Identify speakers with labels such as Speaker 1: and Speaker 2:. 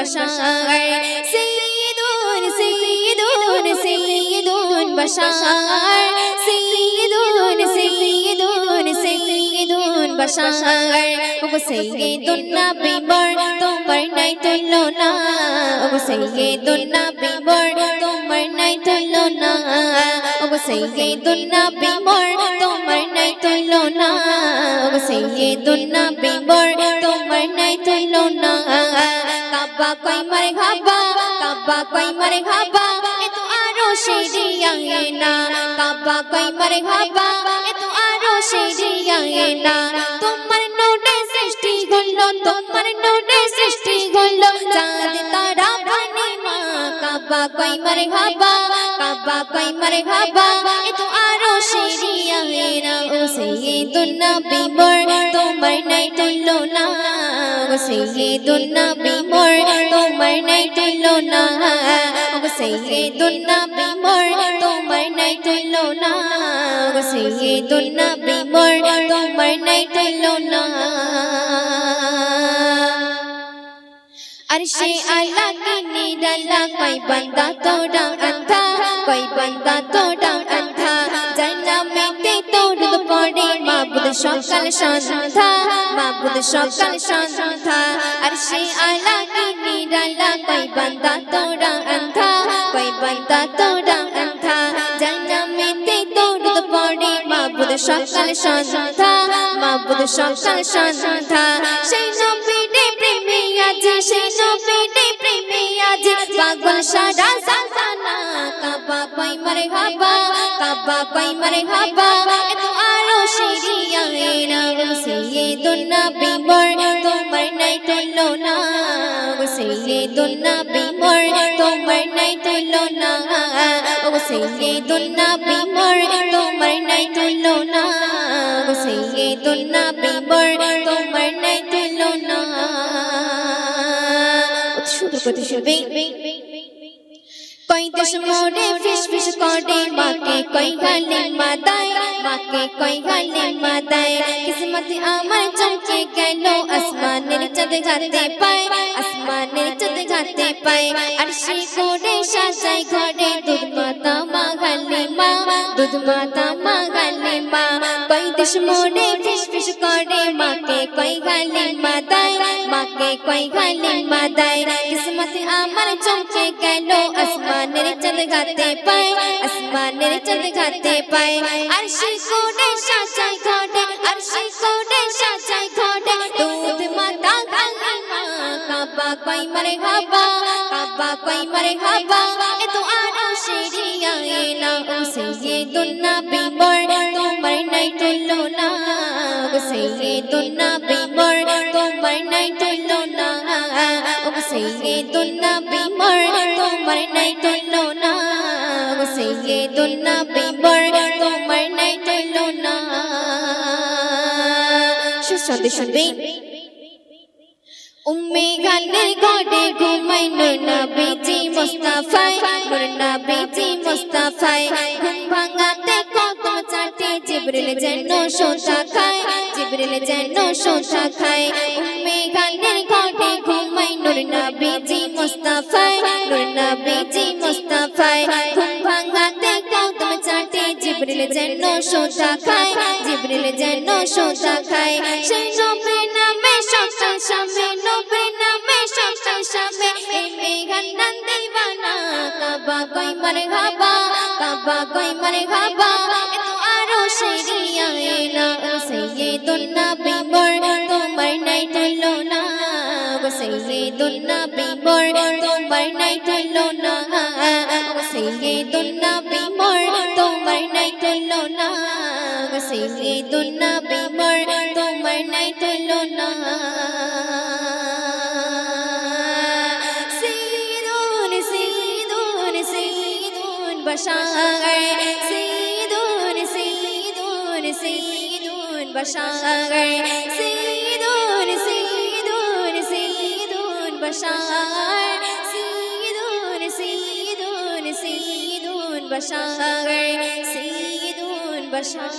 Speaker 1: بشر سيدون سيدون سيدون بشر سيدون سيدون سيدون بشر ওগো সাইয়্যিদুন নবী বর তোমার নাই তুলনা ওগো সাইয়্যিদুন নবী বর তোমার নাই তুলনা ওগো সাইয়্যিদুন নবী বর তোমার নাই তুলনা ওগো সাইয়্যিদুন নবী বর তোমার নাই তুলনা কাবা কই মারহাবা কাবা কই মারহাবা এ তো আরো শিরিয়ায়ে না কাবা কই মারহাবা এ তো আরো শিরিয়ায়ে না তোমার নোটে সৃষ্টি হলো তোমার নোটে সৃষ্টি হলো চাঁদ তারা পানি মা কাবা কই মারহাবা কাবা কই মারহাবা এ তো আরো শিরিয়ায়ে না ও সাইয়্যিদুন নবী বর তোমার নাই তুলনা ও সাইয়্যিদুন নবী বর তোমার নাই তুলনা ও সাইয়্যিদুন নবী বর তোমার নাই তুলনা ও সাইয়্যিদুন নবী বর তোমার নাই তুলনা अर्शे आला की निराला कोई बंदा तोड़ा अंधा कोई बंदा तोड़ा अंधा जाना में ते तोड़ पड़े माबुद शौकल शांता माबुद शौकल शांता अर्शे आला की निराला कोई बंदा तोड़ा अंधा कोई बंदा तोड़ा अंधा जाना में ते तोड़ पड़े माबुद शौकल शांता माबुद शौकल शांता शेनो पीड़े प्रेमी आज शेनो पीड़े प्रेमी आज पागल सारा सासाना काबा कोई मरहबा काबा कोई मरहबा ए तो आरो शिरियाए ना साइय्यिदुन नबी बर তোমার নাই তুলনা ও সাইয়্যিদুন নবী বর তোমার নাই তুলনা ও সাইয়্যিদুন নবী বর তোমার নাই তুলনা ও সাইয়্যিদুন নবী বর তোমার নাই তুলনা সুন্দর কথা শুনবে कोई देश मोड़े फिश फिश कोड़े माके कोई गाली मादाय माके कोई गाली मादाय किस्मत आमर चमके गलो आसमानेर चाँद घाते पाए आसमानेर चाँद घाते पाए अर्शी कोड़े साजाय घरे दूध माता मा गाली मा दूध माता मा गाली मा कोई देश मोड़े फिश फिश कोड़े माके कोई गाली मादाय माके कोई गाली मादाय किस्मत आमर चमके गलो आसमानेर चाँद घाते पाए आसमानेर चाँद घाते पाए अर्शी कोड़े साजाय घरे अर्शी कोड़े साजाय घरे दूध माता गाली मा काबा कोई मरहबा काबा कोई मरहबा ए तो आरो शिरियाए ना ओ साइय्यिदुन नबी बर তোমার নাই তুলনা ও সাইয়্যিদুন নবী বর তোমার নাই তুলনা ও সাইয়্যিদুন নবী বর তোমার নাই তুলনা ও সাইয়্যিদুন নবী বর তোমার নাই তুলনা সুশান্তি শুনবে উম্মে গানের ঘরে ঘুমাই নূর নবীজি মুস্তাফায় নূর নবীজি মুস্তাফায় ঘুম ভাঙাতে কদম চাটে জিবরিল যেন সোতা খায় জিবরিল যেন সোতা খায় উম্মে গানের ঘরে ঘুমাই নূর নবীজি মুস্তাফায় নূর নবীজি মুস্তাফায় ঘুম ভাঙাতে কদম চাটে জিবরিল যেন সোতা খায় জিবরিল যেন সোতা খায় সেই নবীর নামে সকল সামনে নবীর নামে সকল সামনে এই মেঘান্নান দিওয়ানা কাবা কোই মরহবা কাবা কোই মরহবা এ তো আরো শিরিয়ায়ে না ও সাইয়্যিদুন নবী বর তোমার নাই তুলনা ও সাইয়্যিদুন নবী বর তোমার নাই তুলনা ও সাইয়্যিদুন নবী বর তোমার নাই তুলনা ও সাইয়্যিদুন নবী বর তোমার নাই তুলনা بشر سيدون سيدون سيدون بشر سيدون سيدون سيدون بشر سيدون سيدون سيدون بشر سيدون بشر